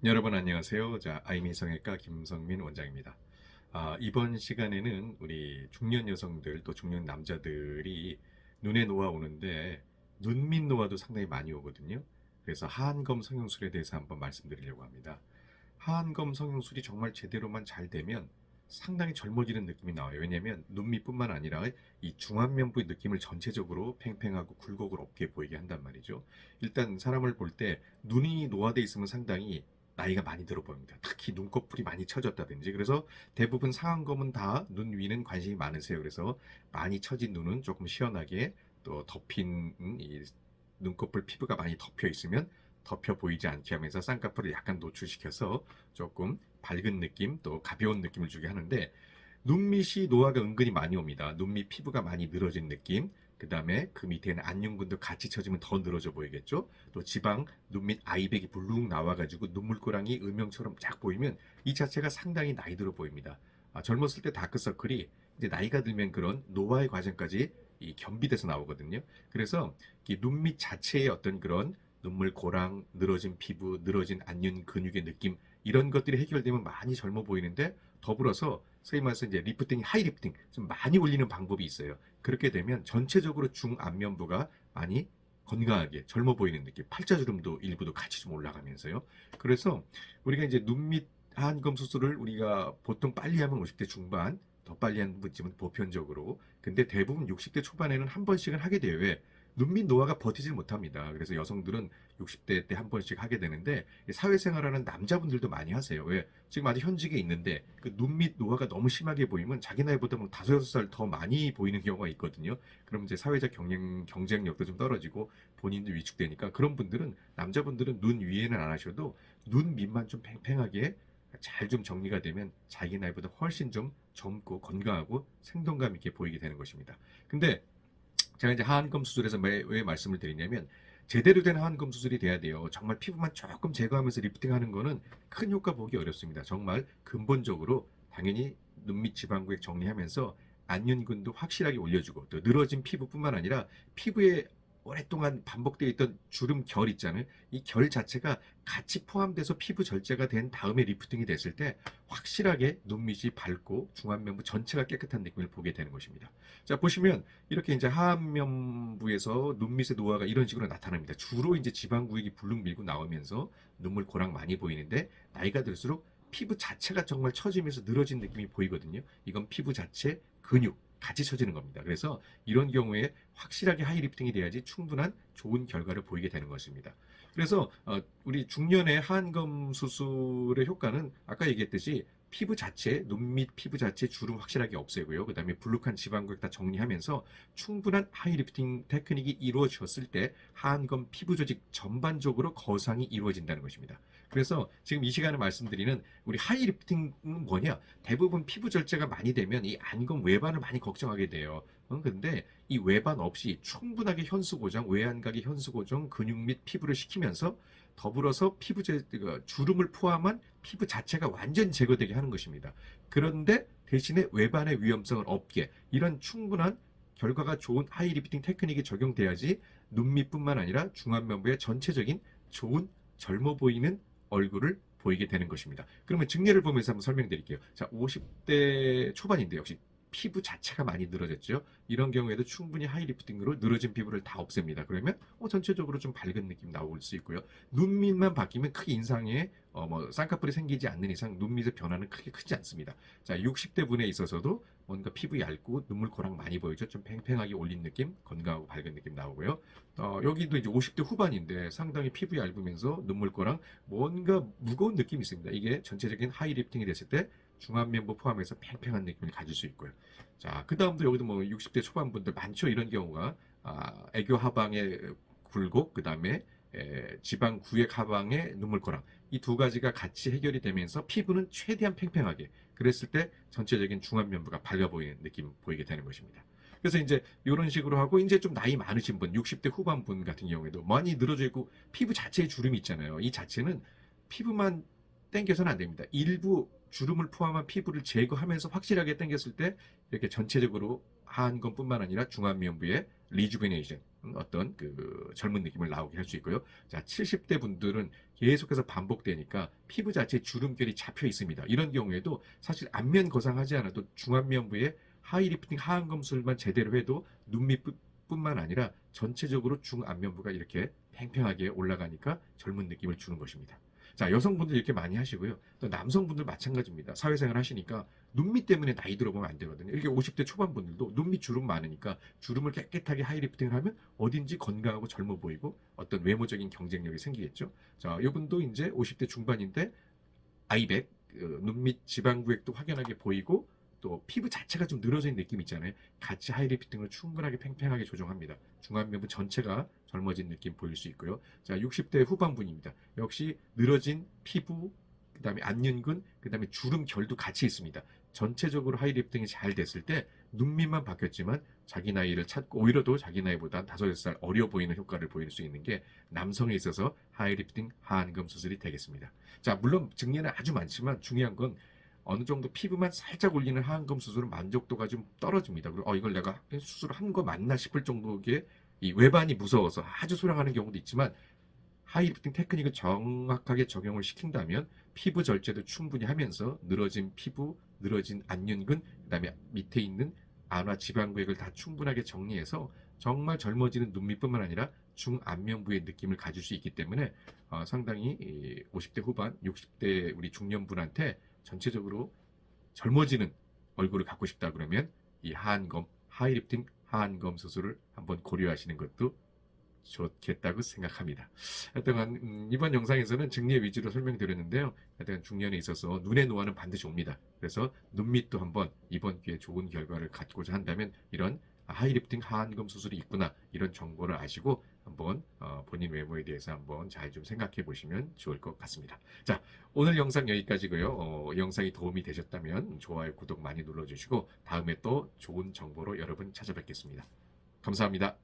여러분 안녕하세요. 아이미성형외과 김성민 원장입니다. 이번 시간에는 우리 중년 여성들 또 중년 남자들이 눈에 노화 오는데 눈밑 노화도 상당히 많이 오거든요. 그래서 하안검 성형술에 대해서 한번 말씀드리려고 합니다. 하안검 성형술이 정말 제대로만 잘 되면 상당히 젊어지는 느낌이 나와요. 왜냐하면 눈밑뿐만 아니라 이 중안면부의 느낌을 전체적으로 팽팽하고 굴곡을 없게 보이게 한단 말이죠. 일단 사람을 볼 때 눈이 노화돼 있으면 상당히 나이가 많이 들어 보입니다. 특히 눈꺼풀이 많이 처졌다든지. 그래서 대부분 상안검은 다 눈 위는 관심이 많으세요. 그래서 많이 처진 눈은 조금 시원하게, 또 덮인 이 눈꺼풀 피부가 많이 덮여 있으면 덮여 보이지 않게 하면서 쌍꺼풀을 약간 노출시켜서 조금 밝은 느낌, 또 가벼운 느낌을 주게 하는데, 눈밑이 노화가 은근히 많이 옵니다. 눈밑 피부가 많이 늘어진 느낌, 그 다음에 그 밑에는 안윤근도 같이 쳐지면 더 늘어져 보이겠죠. 또 지방, 눈밑 아이백이 불룩 나와가지고 눈물고랑이 음영처럼 쫙 보이면 이 자체가 상당히 나이 들어 보입니다. 젊었을 때 다크서클이 이제 나이가 들면 그런 노화의 과정까지 이 겸비돼서 나오거든요. 그래서 이 눈밑 자체의 어떤 그런 눈물고랑, 늘어진 피부, 늘어진 안윤 근육의 느낌, 이런 것들이 해결되면 많이 젊어 보이는데, 더불어서 소위 말해서 이제 리프팅, 하이 리프팅 좀 많이 올리는 방법이 있어요. 그렇게 되면 전체적으로 중안면부가 많이 건강하게 젊어 보이는 느낌, 팔자주름도 일부도 같이 좀 올라가면서요. 그래서 우리가 이제 눈밑 하안검 수술을 우리가 보통 빨리 하면 50대 중반, 더 빨리 하는 분쯤은 보편적으로. 근데 대부분 60대 초반에는 한 번씩은 하게 돼요. 왜? 눈밑 노화가 버티질 못합니다. 그래서 여성들은 60대 때 한 번씩 하게 되는데, 사회생활하는 남자분들도 많이 하세요. 왜? 지금 아직 현직에 있는데 그 눈밑 노화가 너무 심하게 보이면 자기 나이보다 뭐 5-6살 더 많이 보이는 경우가 있거든요. 그럼 이제 사회적 경쟁력도 좀 떨어지고 본인도 위축되니까, 그런 분들은, 남자분들은 눈 위에는 안 하셔도 눈 밑만 좀 팽팽하게 잘 좀 정리가 되면 자기 나이보다 훨씬 좀 젊고 건강하고 생동감 있게 보이게 되는 것입니다. 근데 제가 이제 하안검 수술에서 왜 말씀을 드리냐면, 제대로 된 하안검 수술이 돼야 돼요. 정말 피부만 조금 제거하면서 리프팅 하는 거는 큰 효과 보기 어렵습니다. 정말 근본적으로 당연히 눈밑 지방구획 정리하면서 안윤근도 확실하게 올려주고, 또 늘어진 피부뿐만 아니라 피부에 오랫동안 반복되어 있던 주름 결 있잖아요. 이 결 자체가 같이 포함돼서 피부 절제가 된 다음에 리프팅이 됐을 때 확실하게 눈밑이 밝고 중안면부 전체가 깨끗한 느낌을 보게 되는 것입니다. 자, 보시면 이렇게 이제 하안면부에서 눈밑의 노화가 이런 식으로 나타납니다. 주로 이제 지방구획이 불룩 밀고 나오면서 눈물 고랑 많이 보이는데, 나이가 들수록 피부 자체가 정말 처지면서 늘어진 느낌이 보이거든요. 이건 피부 자체 근육 같이 처지는 겁니다. 그래서 이런 경우에 확실하게 하이리프팅이 돼야지 충분한 좋은 결과를 보이게 되는 것입니다. 그래서 우리 중년의 하안검 수술의 효과는 아까 얘기했듯이 피부 자체, 눈밑 피부 자체 주름 확실하게 없애고요. 그 다음에 불룩한 지방구획 다 정리하면서 충분한 하이리프팅 테크닉이 이루어졌을 때 하안검 피부 조직 전반적으로 거상이 이루어진다는 것입니다. 그래서 지금 이 시간에 말씀드리는 우리 하이리프팅은 뭐냐? 대부분 피부 절제가 많이 되면 이 안검 외반을 많이 걱정하게 돼요. 근데 이 외반 없이 충분하게 현수고정, 외안각의 현수고정, 근육 및 피부를 시키면서 더불어서 주름을 포함한 피부 자체가 완전 제거되게 하는 것입니다. 그런데 대신에 외반의 위험성을 없게, 이런 충분한 결과가 좋은 하이리프팅 테크닉이 적용돼야지 눈밑뿐만 아니라 중안면부의 전체적인 좋은 젊어 보이는 얼굴을 보이게 되는 것입니다. 그러면 증례를 보면서 한번 설명드릴게요. 자, 50대 초반인데 역시 피부 자체가 많이 늘어졌죠. 이런 경우에도 충분히 하이리프팅으로 늘어진 피부를 다 없앱니다. 그러면 전체적으로 좀 밝은 느낌 나올 수 있고요. 눈밑만 바뀌면 크게 인상에 쌍꺼풀이 생기지 않는 이상 눈밑의 변화는 크게 크지 않습니다. 자, 60대 분에 있어서도 뭔가 피부 얇고 눈물 고랑 많이 보이죠. 좀 팽팽하게 올린 느낌, 건강하고 밝은 느낌 나오고요. 여기도 이제 50대 후반인데 상당히 피부 얇으면서 눈물 고랑 뭔가 무거운 느낌이 있습니다. 이게 전체적인 하이리프팅이 됐을 때 중안면부 포함해서 팽팽한 느낌을 가질 수 있고요. 자, 그 다음도 여기도 뭐 60대 초반분들 많죠. 이런 경우가 애교 하방의 굴곡, 그 다음에 지방 구획 하방의 눈물코랑, 이 두 가지가 같이 해결이 되면서 피부는 최대한 팽팽하게, 그랬을 때 전체적인 중안면부가 밝아 보이는 느낌 보이게 되는 것입니다. 그래서 이제 이런 식으로 하고, 이제 좀 나이 많으신 분, 60대 후반분 같은 경우에도 많이 늘어져 있고 피부 자체에 주름이 있잖아요. 이 자체는 피부만 당겨서는 안 됩니다. 일부 주름을 포함한 피부를 제거하면서 확실하게 당겼을 때 이렇게 전체적으로 하안검뿐만 아니라 중안면부의 리주베네이션, 어떤 그 젊은 느낌을 나오게 할 수 있고요. 자, 70대 분들은 계속해서 반복되니까 피부 자체에 주름결이 잡혀 있습니다. 이런 경우에도 사실 안면 거상하지 않아도 중안면부에 하이리프팅 하안검술만 제대로 해도 눈 밑뿐만 아니라 전체적으로 중안면부가 이렇게 팽팽하게 올라가니까 젊은 느낌을 주는 것입니다. 자, 여성분들 이렇게 많이 하시고요. 또 남성분들 마찬가지입니다. 사회생활 하시니까 눈밑 때문에 나이 들어보면 안 되거든요. 이렇게 50대 초반분들도 눈밑 주름 많으니까 주름을 깨끗하게 하이리프팅을 하면 어딘지 건강하고 젊어 보이고 어떤 외모적인 경쟁력이 생기겠죠. 자, 이분도 이제 50대 중반인데 아이백, 눈밑 지방구획도 확연하게 보이고 또 피부 자체가 좀 늘어진 느낌 있잖아요. 같이 하이리프팅을 충분하게 팽팽하게 조정합니다. 중안면부 전체가 젊어진 느낌 보일 수 있고요. 자, 60대 후반분입니다. 역시 늘어진 피부, 그 다음에 안윤근, 그 다음에 주름 결도 같이 있습니다. 전체적으로 하이리프팅이 잘 됐을 때 눈밑만 바뀌었지만 자기 나이를 찾고 오히려 더 자기 나이보다 5살 어려 보이는 효과를 보일 수 있는 게 남성에 있어서 하이리프팅 하안검 수술이 되겠습니다. 자, 물론 증례는 아주 많지만 중요한 건 어느 정도 피부만 살짝 올리는 하안검 수술은 만족도가 좀 떨어집니다. 그리고 이걸 내가 수술한 거 맞나 싶을 정도의 이 외반이 무서워서 아주 소량하는 경우도 있지만 하이리프팅 테크닉을 정확하게 적용을 시킨다면 피부 절제도 충분히 하면서 늘어진 피부, 늘어진 안윤근, 그다음에 밑에 있는 안화 지방구획을 다 충분하게 정리해서 정말 젊어지는 눈밑뿐만 아니라 중안면부의 느낌을 가질 수 있기 때문에 상당히 50대 후반, 60대 우리 중년분한테 전체적으로 젊어지는 얼굴을 갖고 싶다 그러면 이 하안검, 하이리프팅 하안검 수술을 한번 고려하시는 것도 좋겠다고 생각합니다. 하여튼 이번 영상에서는 증례 위주로 설명드렸는데요. 하여튼 중년에 있어서 눈의 노화는 반드시 옵니다. 그래서 눈밑도 한번 이번 기회에 좋은 결과를 갖고자 한다면 이런 하이리프팅 하안검 수술이 있구나 이런 정보를 아시고 한번 본인 외모에 대해서 한번 잘 좀 생각해 보시면 좋을 것 같습니다. 자, 오늘 영상 여기까지고요. 영상이 도움이 되셨다면 좋아요, 구독 많이 눌러주시고 다음에 또 좋은 정보로 여러분 찾아뵙겠습니다. 감사합니다.